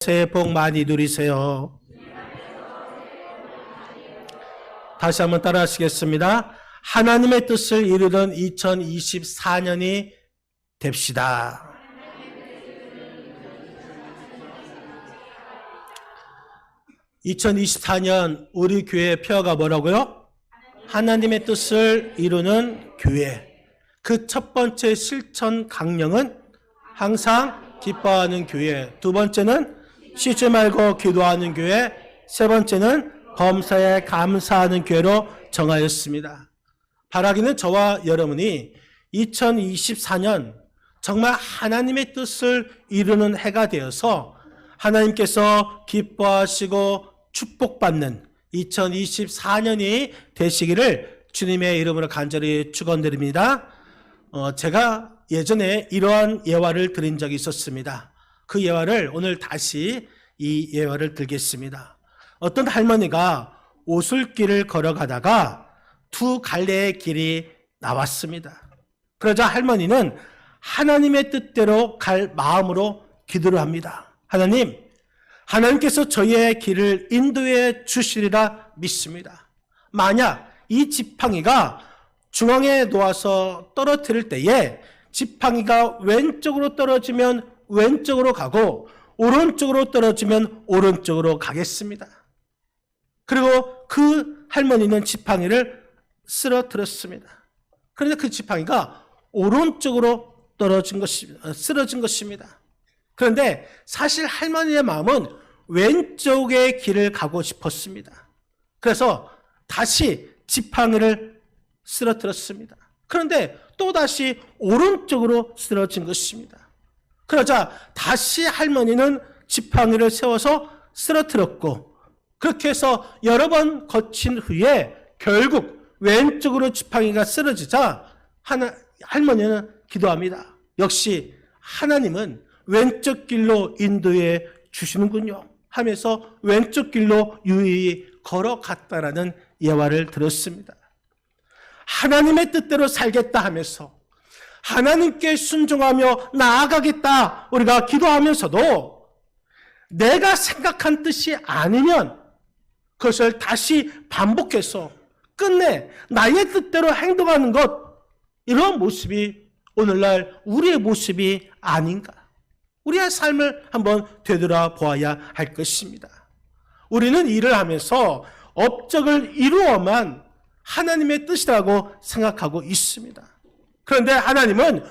새해 복 많이 누리세요. 다시 한번 따라 하시겠습니다. 하나님의 뜻을 이루는 2024년이 됩시다. (2024년) 우리 교회의 표어가 뭐라고요? 하나님의 뜻을 이루는 교회. 그 첫 번째 실천 강령은 항상 기뻐하는 교회, 두 번째는 쉬지 말고 기도하는 교회, 세 번째는 범사에 감사하는 교회로 정하였습니다. 바라기는 저와 여러분이 2024년 정말 하나님의 뜻을 이루는 해가 되어서 하나님께서 기뻐하시고 축복받는 2024년이 되시기를 주님의 이름으로 간절히 축원드립니다. 제가 예전에 이러한 예화를 드린 적이 있었습니다. 그 예화를 오늘 다시 이 예화를 들겠습니다. 어떤 할머니가 오솔길을 걸어가다가 두 갈래의 길이 나왔습니다. 그러자 할머니는 하나님의 뜻대로 갈 마음으로 기도를 합니다. 하나님께서 저희의 길을 인도해 주시리라 믿습니다. 만약 이 지팡이가 중앙에 놓아서 떨어뜨릴 때에 지팡이가 왼쪽으로 떨어지면 왼쪽으로 가고 오른쪽으로 떨어지면 오른쪽으로 가겠습니다. 그리고 그 할머니는 지팡이를 쓰러뜨렸습니다. 그런데 그 지팡이가 오른쪽으로 쓰러진 것입니다. 그런데 사실 할머니의 마음은 왼쪽의 길을 가고 싶었습니다. 그래서 다시 지팡이를 쓰러뜨렸습니다. 그런데 또다시 오른쪽으로 쓰러진 것입니다. 그러자 다시 할머니는 지팡이를 세워서 쓰러뜨렸고, 그렇게 해서 여러 번 거친 후에 결국 왼쪽으로 지팡이가 쓰러지자 할머니는 기도합니다. 역시 하나님은 왼쪽 길로 인도해 주시는군요 하면서 왼쪽 길로 유유히 걸어갔다라는 예화를 들었습니다. 하나님의 뜻대로 살겠다 하면서 하나님께 순종하며 나아가겠다 우리가 기도하면서도 내가 생각한 뜻이 아니면 그것을 다시 반복해서 끝내 나의 뜻대로 행동하는 것, 이런 모습이 오늘날 우리의 모습이 아닌가, 우리의 삶을 한번 되돌아보아야 할 것입니다. 우리는 일을 하면서 업적을 이루어만 하나님의 뜻이라고 생각하고 있습니다. 그런데 하나님은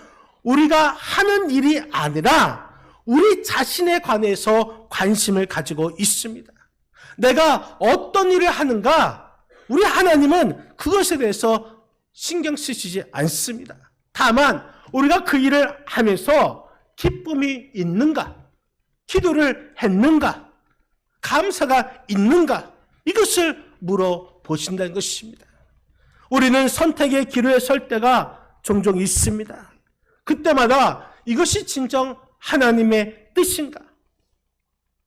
우리가 하는 일이 아니라 우리 자신에 관해서 관심을 가지고 있습니다. 내가 어떤 일을 하는가, 우리 하나님은 그것에 대해서 신경 쓰시지 않습니다. 다만 우리가 그 일을 하면서 기쁨이 있는가, 기도를 했는가, 감사가 있는가, 이것을 물어보신다는 것입니다. 우리는 선택의 기로에 설 때가 종종 있습니다. 그때마다 이것이 진정 하나님의 뜻인가?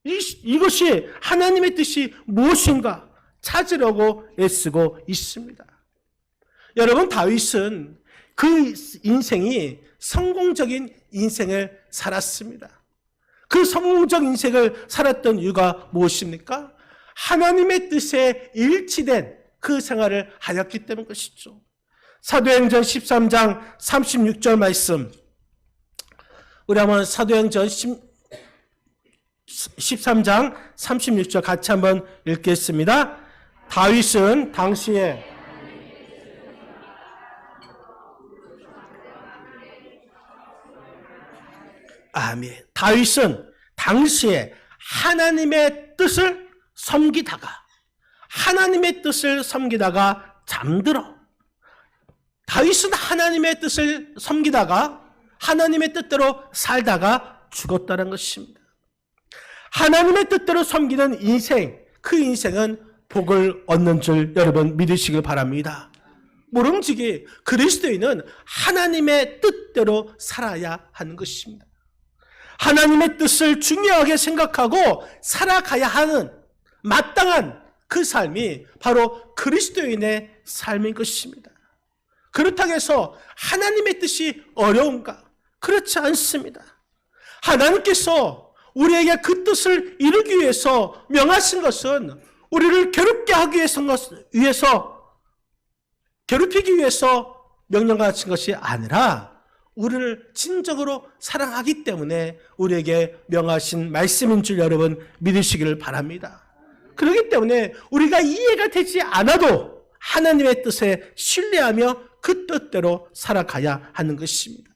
이것이 하나님의 뜻이 무엇인가 찾으려고 애쓰고 있습니다. 여러분, 다윗은 그 인생이 성공적인 인생을 살았습니다. 그 성공적 인생을 살았던 이유가 무엇입니까? 하나님의 뜻에 일치된 그 생활을 하였기 때문인 것이죠. 사도행전 13장 36절 말씀, 우리 한번 사도행전 13장 36절 같이 한번 읽겠습니다. 다윗은 당시에 아멘. 다윗은 당시에 하나님의 뜻을 섬기다가 잠들어. 다윗은 하나님의 뜻을 섬기다가 하나님의 뜻대로 살다가 죽었다는 것입니다. 하나님의 뜻대로 섬기는 인생, 그 인생은 복을 얻는 줄 여러분 믿으시길 바랍니다. 모름지기 그리스도인은 하나님의 뜻대로 살아야 하는 것입니다. 하나님의 뜻을 중요하게 생각하고 살아가야 하는 마땅한 그 삶이 바로 그리스도인의 삶인 것입니다. 그렇다고 해서 하나님의 뜻이 어려운가? 그렇지 않습니다. 하나님께서 우리에게 그 뜻을 이루기 위해서 명하신 것은 우리를 괴롭게 하기 위해서 괴롭히기 위해서 명령하신 것이 아니라 우리를 진정으로 사랑하기 때문에 우리에게 명하신 말씀인 줄 여러분 믿으시기를 바랍니다. 그렇기 때문에 우리가 이해가 되지 않아도 하나님의 뜻에 신뢰하며 그 뜻대로 살아가야 하는 것입니다.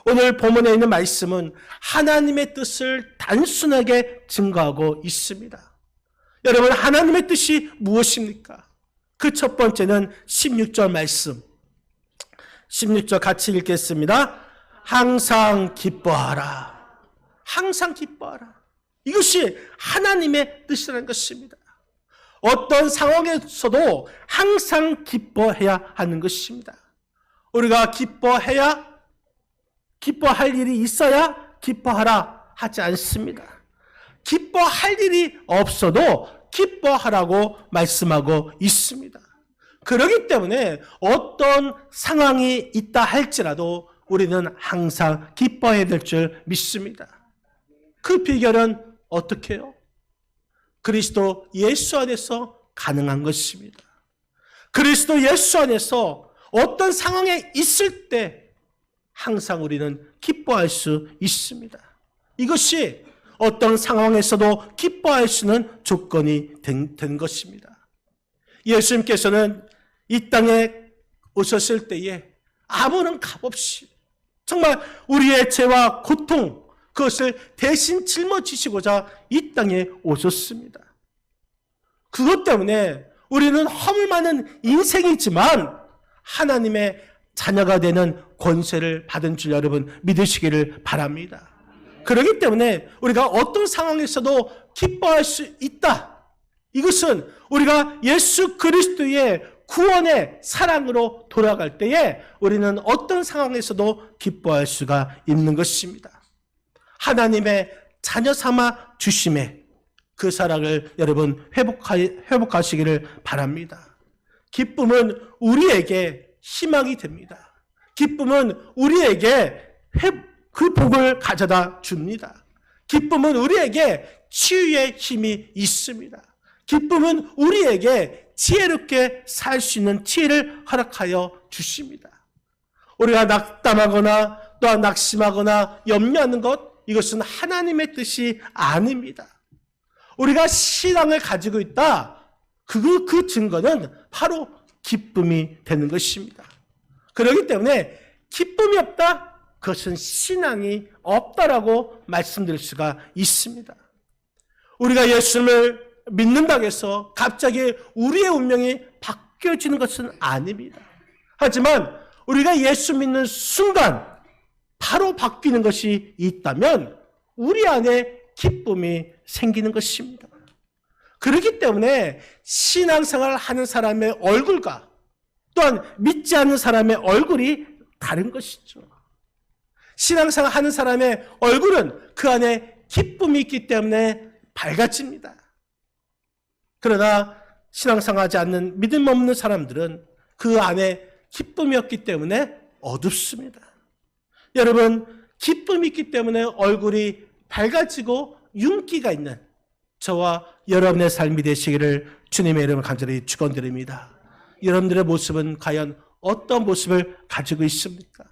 오늘 본문에 있는 말씀은 하나님의 뜻을 단순하게 증거하고 있습니다. 여러분, 하나님의 뜻이 무엇입니까? 그 첫 번째는 16절 말씀. 16절 같이 읽겠습니다. 항상 기뻐하라. 항상 기뻐하라. 이것이 하나님의 뜻이라는 것입니다. 어떤 상황에서도 항상 기뻐해야 하는 것입니다. 우리가 기뻐할 일이 있어야 기뻐하라 하지 않습니다. 기뻐할 일이 없어도 기뻐하라고 말씀하고 있습니다. 그렇기 때문에 어떤 상황이 있다 할지라도 우리는 항상 기뻐해야 될 줄 믿습니다. 그 비결은 어떻게 해요? 그리스도 예수 안에서 가능한 것입니다. 그리스도 예수 안에서 어떤 상황에 있을 때 항상 우리는 기뻐할 수 있습니다. 이것이 어떤 상황에서도 기뻐할 수 있는 조건이 된 것입니다. 예수님께서는 이 땅에 오셨을 때에 아무런 값 없이 정말 우리의 죄와 고통 그것을 대신 짊어지시고자 이 땅에 오셨습니다. 그것 때문에 우리는 허물 많은 인생이지만 하나님의 자녀가 되는 권세를 받은 줄 여러분 믿으시기를 바랍니다. 그렇기 때문에 우리가 어떤 상황에서도 기뻐할 수 있다. 이것은 우리가 예수 그리스도의 구원의 사랑으로 돌아갈 때에 우리는 어떤 상황에서도 기뻐할 수가 있는 것입니다. 하나님의 자녀 삼아 주심에 그 사랑을 여러분 회복하시기를 바랍니다. 기쁨은 우리에게 희망이 됩니다. 기쁨은 우리에게 그 복을 가져다 줍니다. 기쁨은 우리에게 치유의 힘이 있습니다. 기쁨은 우리에게 지혜롭게 살 수 있는 지혜를 허락하여 주십니다. 우리가 낙담하거나 또한 낙심하거나 염려하는 것, 이것은 하나님의 뜻이 아닙니다. 우리가 신앙을 가지고 있다. 그 증거는 바로 기쁨이 되는 것입니다. 그렇기 때문에 기쁨이 없다? 그것은 신앙이 없다라고 말씀드릴 수가 있습니다. 우리가 예수님을 믿는다고 해서 갑자기 우리의 운명이 바뀌어지는 것은 아닙니다. 하지만 우리가 예수 믿는 순간 바로 바뀌는 것이 있다면 우리 안에 기쁨이 생기는 것입니다. 그렇기 때문에 신앙생활을 하는 사람의 얼굴과 또한 믿지 않는 사람의 얼굴이 다른 것이죠. 신앙생활 하는 사람의 얼굴은 그 안에 기쁨이 있기 때문에 밝아집니다. 그러나 신앙생활하지 않는 믿음 없는 사람들은 그 안에 기쁨이 없기 때문에 어둡습니다. 여러분, 기쁨이 있기 때문에 얼굴이 밝아지고 윤기가 있는 저와 여러분의 삶이 되시기를 주님의 이름으로 간절히 축원드립니다. 여러분들의 모습은 과연 어떤 모습을 가지고 있습니까?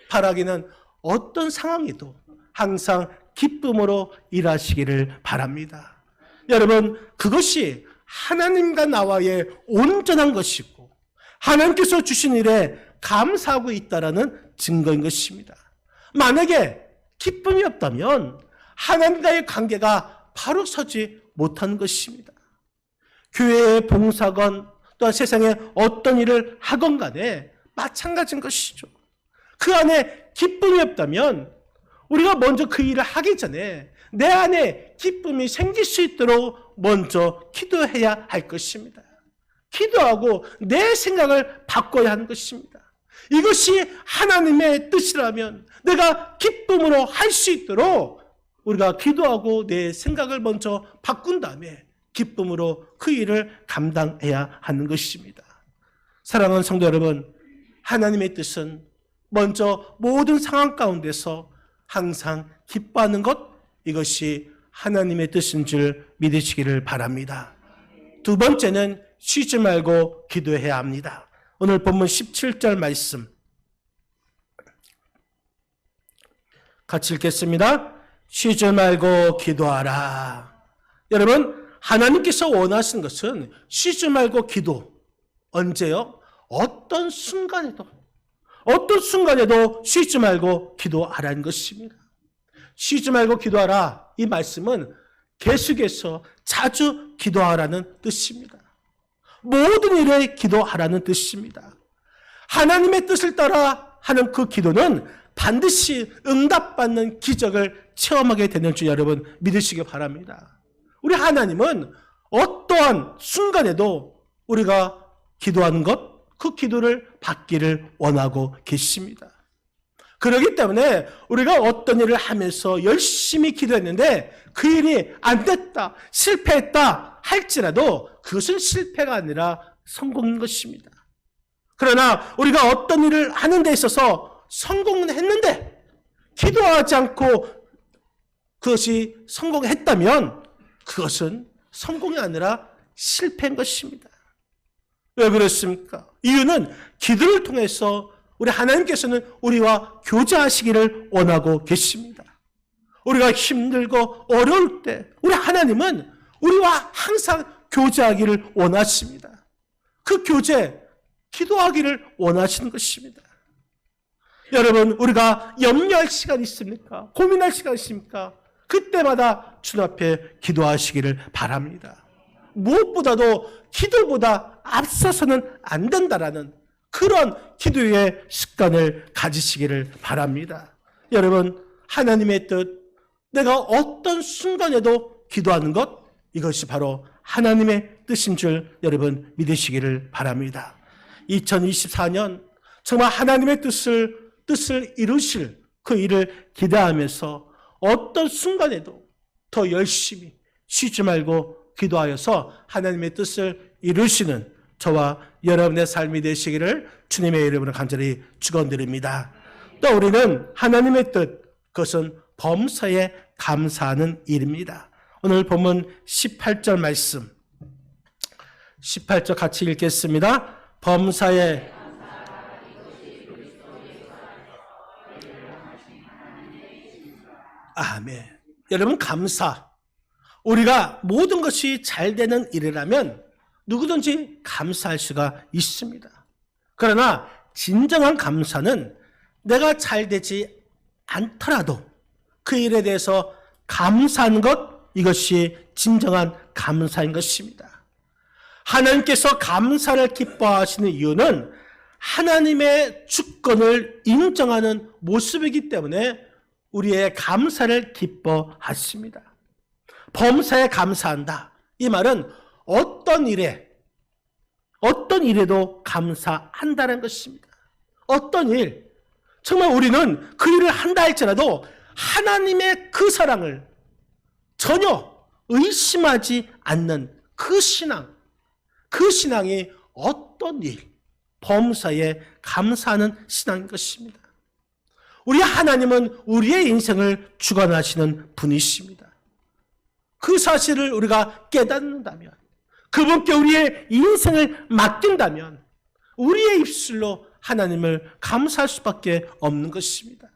바라기는 어떤 상황에도 항상 기쁨으로 일하시기를 바랍니다. 여러분, 그것이 하나님과 나와의 온전한 것이고 하나님께서 주신 일에 감사하고 있다라는 증거인 것입니다. 만약에 기쁨이 없다면 하나님과의 관계가 바로 서지 못한 것입니다. 교회의 봉사건 또한 세상에 어떤 일을 하건 간에 마찬가지인 것이죠. 그 안에 기쁨이 없다면 우리가 먼저 그 일을 하기 전에 내 안에 기쁨이 생길 수 있도록 먼저 기도해야 할 것입니다. 기도하고 내 생각을 바꿔야 하는 것입니다. 이것이 하나님의 뜻이라면 내가 기쁨으로 할 수 있도록 우리가 기도하고 내 생각을 먼저 바꾼 다음에 기쁨으로 그 일을 감당해야 하는 것입니다. 사랑하는 성도 여러분, 하나님의 뜻은 먼저 모든 상황 가운데서 항상 기뻐하는 것, 이것이 하나님의 뜻인 줄 믿으시기를 바랍니다. 두 번째는 쉬지 말고 기도해야 합니다. 오늘 본문 17절 말씀 같이 읽겠습니다. 쉬지 말고 기도하라. 여러분, 하나님께서 원하시는 것은 쉬지 말고 기도. 언제요? 어떤 순간에도 쉬지 말고 기도하라는 것입니다. 쉬지 말고 기도하라. 이 말씀은 계속해서 자주 기도하라는 뜻입니다. 모든 일에 기도하라는 뜻입니다. 하나님의 뜻을 따라 하는 그 기도는 반드시 응답받는 기적을 체험하게 되는 줄 여러분 믿으시기 바랍니다. 우리 하나님은 어떠한 순간에도 우리가 기도하는 것, 그 기도를 받기를 원하고 계십니다. 그렇기 때문에 우리가 어떤 일을 하면서 열심히 기도했는데 그 일이 안 됐다, 실패했다 할지라도 그것은 실패가 아니라 성공인 것입니다. 그러나 우리가 어떤 일을 하는 데 있어서 성공은 했는데 기도하지 않고 그것이 성공했다면 그것은 성공이 아니라 실패인 것입니다. 왜 그렇습니까? 이유는 기도를 통해서 우리 하나님께서는 우리와 교제하시기를 원하고 계십니다. 우리가 힘들고 어려울 때 우리 하나님은 우리와 항상 교제하기를 원하십니다. 그 교제, 기도하기를 원하시는 것입니다. 여러분, 우리가 염려할 시간 있습니까? 고민할 시간 있습니까? 그때마다 주님 앞에 기도하시기를 바랍니다. 무엇보다도 기도보다 앞서서는 안 된다라는 그런 기도의 습관을 가지시기를 바랍니다. 여러분, 하나님의 뜻, 내가 어떤 순간에도 기도하는 것, 이것이 바로 하나님의 뜻인 줄 여러분 믿으시기를 바랍니다. 2024년 정말 하나님의 뜻을 이루실 그 일을 기대하면서 어떤 순간에도 더 열심히 쉬지 말고 기도하여서 하나님의 뜻을 이루시는 저와 여러분의 삶이 되시기를 주님의 이름으로 간절히 축원드립니다. 또 우리는 하나님의 뜻, 그것은 범사에 감사하는 일입니다. 오늘 본문 18절 말씀 18절 같이 읽겠습니다. 범사에 아멘. 여러분, 감사. 우리가 모든 것이 잘 되는 일이라면 누구든지 감사할 수가 있습니다. 그러나 진정한 감사는 내가 잘 되지 않더라도 그 일에 대해서 감사하는 것, 이것이 진정한 감사인 것입니다. 하나님께서 감사를 기뻐하시는 이유는 하나님의 주권을 인정하는 모습이기 때문에 우리의 감사를 기뻐하십니다. 범사에 감사한다. 이 말은 어떤 일에도 감사한다는 것입니다. 어떤 일, 정말 우리는 그 일을 한다 할지라도 하나님의 그 사랑을 전혀 의심하지 않는 그 신앙이 어떤 일, 범사에 감사하는 신앙인 것입니다. 우리 하나님은 우리의 인생을 주관하시는 분이십니다. 그 사실을 우리가 깨닫는다면, 그분께 우리의 인생을 맡긴다면 우리의 입술로 하나님을 감사할 수밖에 없는 것입니다.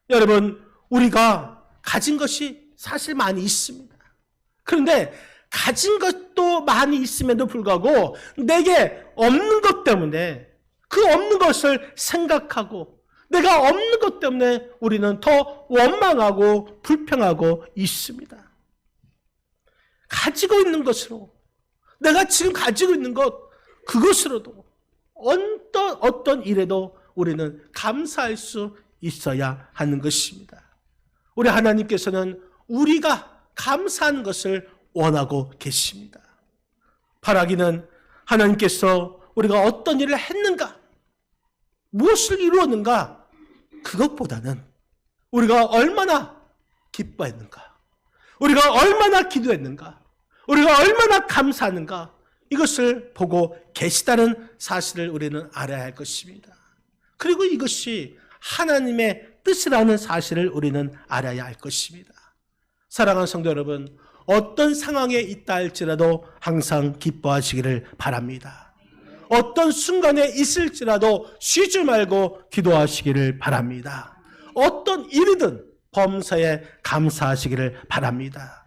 여러분, 우리가 가진 것이 사실 많이 있습니다. 그런데 가진 것도 많이 있음에도 불구하고 내게 없는 것 때문에 그 없는 것을 생각하고 내가 없는 것 때문에 우리는 더 원망하고 불평하고 있습니다. 가지고 있는 것으로, 내가 지금 가지고 있는 것, 그것으로도 어떤 일에도 우리는 감사할 수 있어야 하는 것입니다. 우리 하나님께서는 우리가 감사하는 것을 원하고 계십니다. 바라기는 하나님께서 우리가 어떤 일을 했는가, 무엇을 이루었는가, 그것보다는 우리가 얼마나 기뻐했는가, 우리가 얼마나 기도했는가, 우리가 얼마나 감사하는가, 이것을 보고 계시다는 사실을 우리는 알아야 할 것입니다. 그리고 이것이 하나님의 뜻이라는 사실을 우리는 알아야 할 것입니다. 사랑하는 성도 여러분, 어떤 상황에 있다 할지라도 항상 기뻐하시기를 바랍니다. 어떤 순간에 있을지라도 쉬지 말고 기도하시기를 바랍니다. 어떤 일이든 범사에 감사하시기를 바랍니다.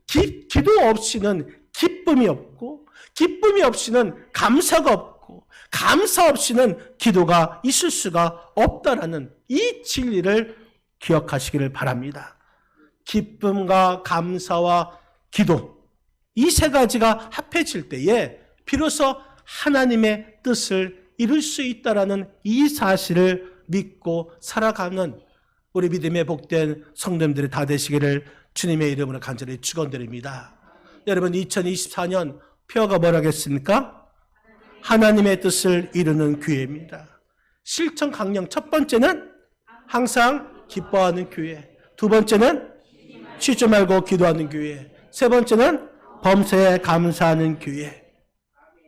기도 없이는 기쁨이 없고, 기쁨이 없이는 감사가 없고, 감사 없이는 기도가 있을 수가 없다라는 이 진리를 기억하시기를 바랍니다. 기쁨과 감사와 기도, 이 세 가지가 합해질 때에 비로소 하나님의 뜻을 이룰 수 있다라는 이 사실을 믿고 살아가는 우리 믿음의 복된 성도님들이 다 되시기를 주님의 이름으로 간절히 축원드립니다. 여러분, 2024년 표어가 뭐라겠습니까? 하나님의 뜻을 이루는 교회입니다. 실천 강령 첫 번째는 항상 기뻐하는 교회, 두 번째는 쉬지 말고 기도하는 교회, 세 번째는 범사에 감사하는 교회.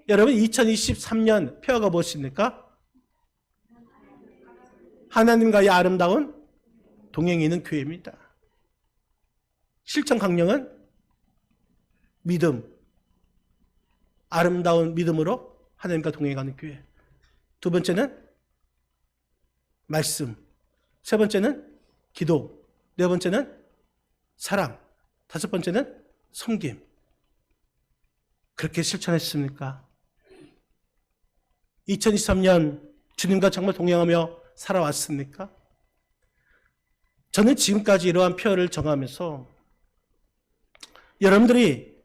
여러분, 2023년 표어가 무엇입니까? 하나님과의 아름다운 동행이 있는 교회입니다. 실천 강령은 믿음, 아름다운 믿음으로 하나님과 동행하는 교회. 두 번째는 말씀, 세 번째는 기도, 네 번째는 사랑, 다섯 번째는 섬김. 그렇게 실천했습니까? 2023년 주님과 정말 동행하며 살아왔습니까? 저는 지금까지 이러한 표현을 정하면서 여러분들이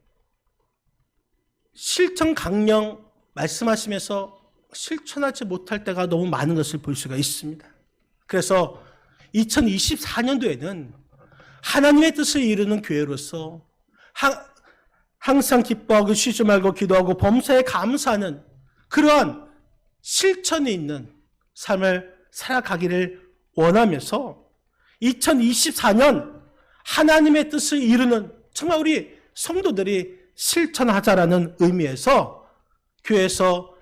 실천 강령 말씀하시면서 실천하지 못할 때가 너무 많은 것을 볼 수가 있습니다. 그래서 2024년도에는 하나님의 뜻을 이루는 교회로서 항상 기뻐하고 쉬지 말고 기도하고 범사에 감사하는 그러한 실천이 있는 삶을 살아가기를 원하면서 2024년 하나님의 뜻을 이루는 정말 우리 성도들이 실천하자라는 의미에서 교회에서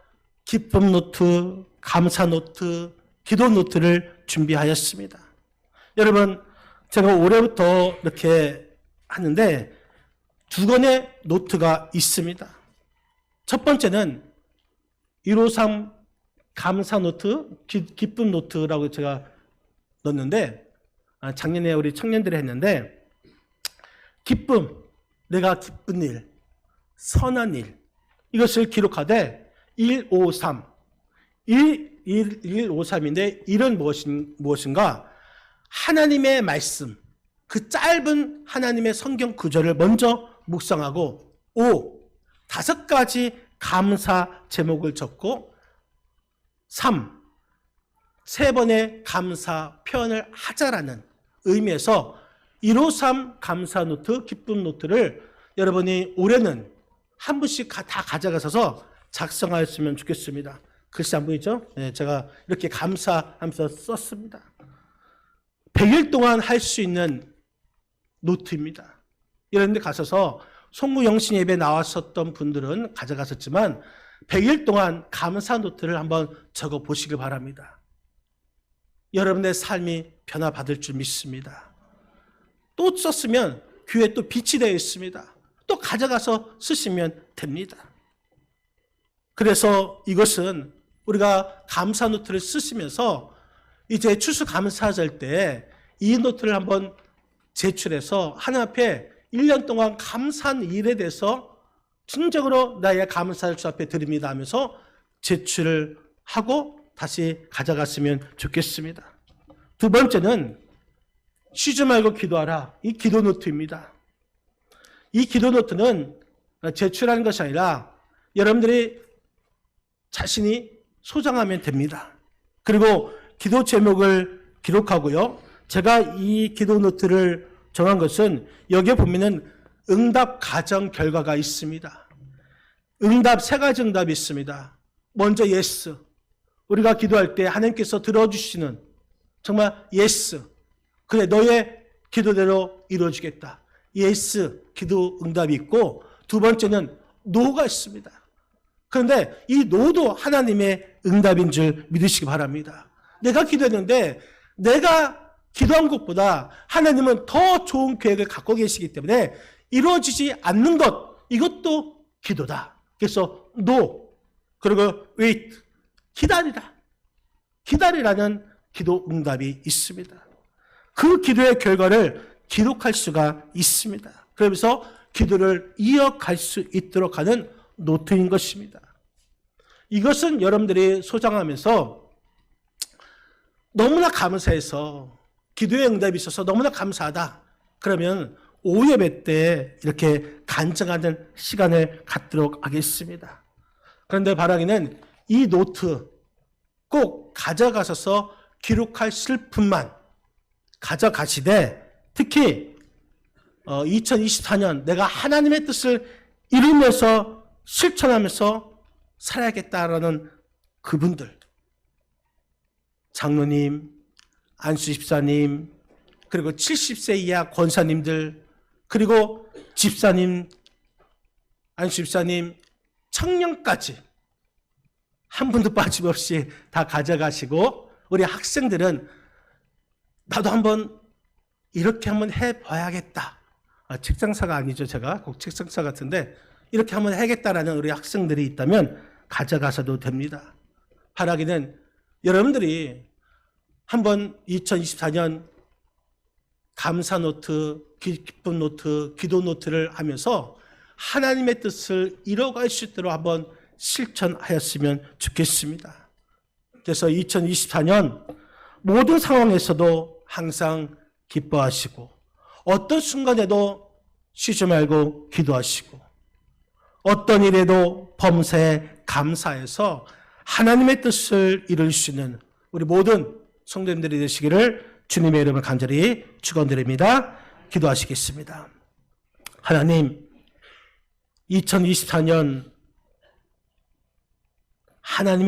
기쁨 노트, 감사 노트, 기도 노트를 준비하였습니다. 여러분, 제가 올해부터 이렇게 하는데 두 권의 노트가 있습니다. 첫 번째는 153 감사 노트, 기쁨 노트라고 제가 넣었는데 작년에 우리 청년들이 했는데 기쁨, 내가 기쁜 일, 선한 일 이것을 기록하되 153 153인데 1은 무엇인가? 하나님의 말씀, 그 짧은 하나님의 성경 구절을 먼저 묵상하고 5가지 감사 제목을 적고 3번의 감사 표현을 하자라는 의미에서 153 감사 노트, 기쁨 노트를 여러분이 올해는 한 분씩 다 가져가셔서 작성하였으면 좋겠습니다. 글씨 안 보이죠? 네, 제가 이렇게 감사하면서 썼습니다. 100일 동안 할 수 있는 노트입니다. 이런 데 가셔서 송구영신 예배 나왔었던 분들은 가져가셨지만 100일 동안 감사 노트를 한번 적어 보시길 바랍니다. 여러분의 삶이 변화받을 줄 믿습니다. 또 썼으면 귀에 또 빛이 되어 있습니다. 또 가져가서 쓰시면 됩니다. 그래서 이것은 우리가 감사 노트를 쓰시면서 이제 추수감사절 때 이 노트를 한번 제출해서 하나님 앞에 1년 동안 감사한 일에 대해서 진정으로 나의 감사를 주 앞에 드립니다 하면서 제출을 하고 다시 가져갔으면 좋겠습니다. 두 번째는 쉬지 말고 기도하라. 이 기도 노트입니다. 이 기도 노트는 제출하는 것이 아니라 여러분들이 자신이 소장하면 됩니다. 그리고 기도 제목을 기록하고요. 제가 이 기도 노트를 정한 것은 여기에 보면은 응답 가정 결과가 있습니다. 응답 3가지 응답이 있습니다. 먼저 예스. 우리가 기도할 때 하나님께서 들어주시는 정말 예스. 그래 너의 기도대로 이루어지겠다. 예스 기도 응답이 있고 두 번째는 노가 있습니다. 그런데 이 노도 하나님의 응답인 줄 믿으시기 바랍니다. 내가 기도했는데 내가 기도한 것보다 하나님은 더 좋은 계획을 갖고 계시기 때문에 이루어지지 않는 것, 이것도 기도다. 그래서 no, 그리고 wait, 기다리라는 기도 응답이 있습니다. 그 기도의 결과를 기록할 수가 있습니다. 그러면서 기도를 이어갈 수 있도록 하는 노트인 것입니다. 이것은 여러분들이 소장하면서 너무나 감사해서 기도의 응답이 있어서 너무나 감사하다. 그러면 오후 예배 때 이렇게 간증하는 시간을 갖도록 하겠습니다. 그런데 바라기는 이 노트 꼭 가져가셔서 기록하실 분만 가져가시되, 특히 2024년 내가 하나님의 뜻을 이루면서 실천하면서 살아야겠다라는 그분들, 장로님, 안수집사님, 그리고 70세 이하 권사님들, 그리고 집사님, 안수집사님, 청년까지 한 분도 빠짐없이 다 가져가시고, 우리 학생들은 나도 한번 이렇게 한번 해봐야겠다. 책장사가 아니죠. 제가 꼭 책장사 같은데 이렇게 한번 해야겠다라는 우리 학생들이 있다면 가져가셔도 됩니다. 바라기는 여러분들이 한번 2024년 감사 노트, 기쁨 노트, 기도 노트를 하면서 하나님의 뜻을 이뤄갈 수 있도록 한번 실천하였으면 좋겠습니다. 그래서 2024년 모든 상황에서도 항상 기뻐하시고, 어떤 순간에도 쉬지 말고 기도하시고, 어떤 일에도 범사에 감사해서 하나님의 뜻을 이룰 수 있는 우리 모든 성도님들이 되시기를 주님의 이름을 간절히 축원드립니다. 기도하시겠습니다. 하나님, 2024년 하나님의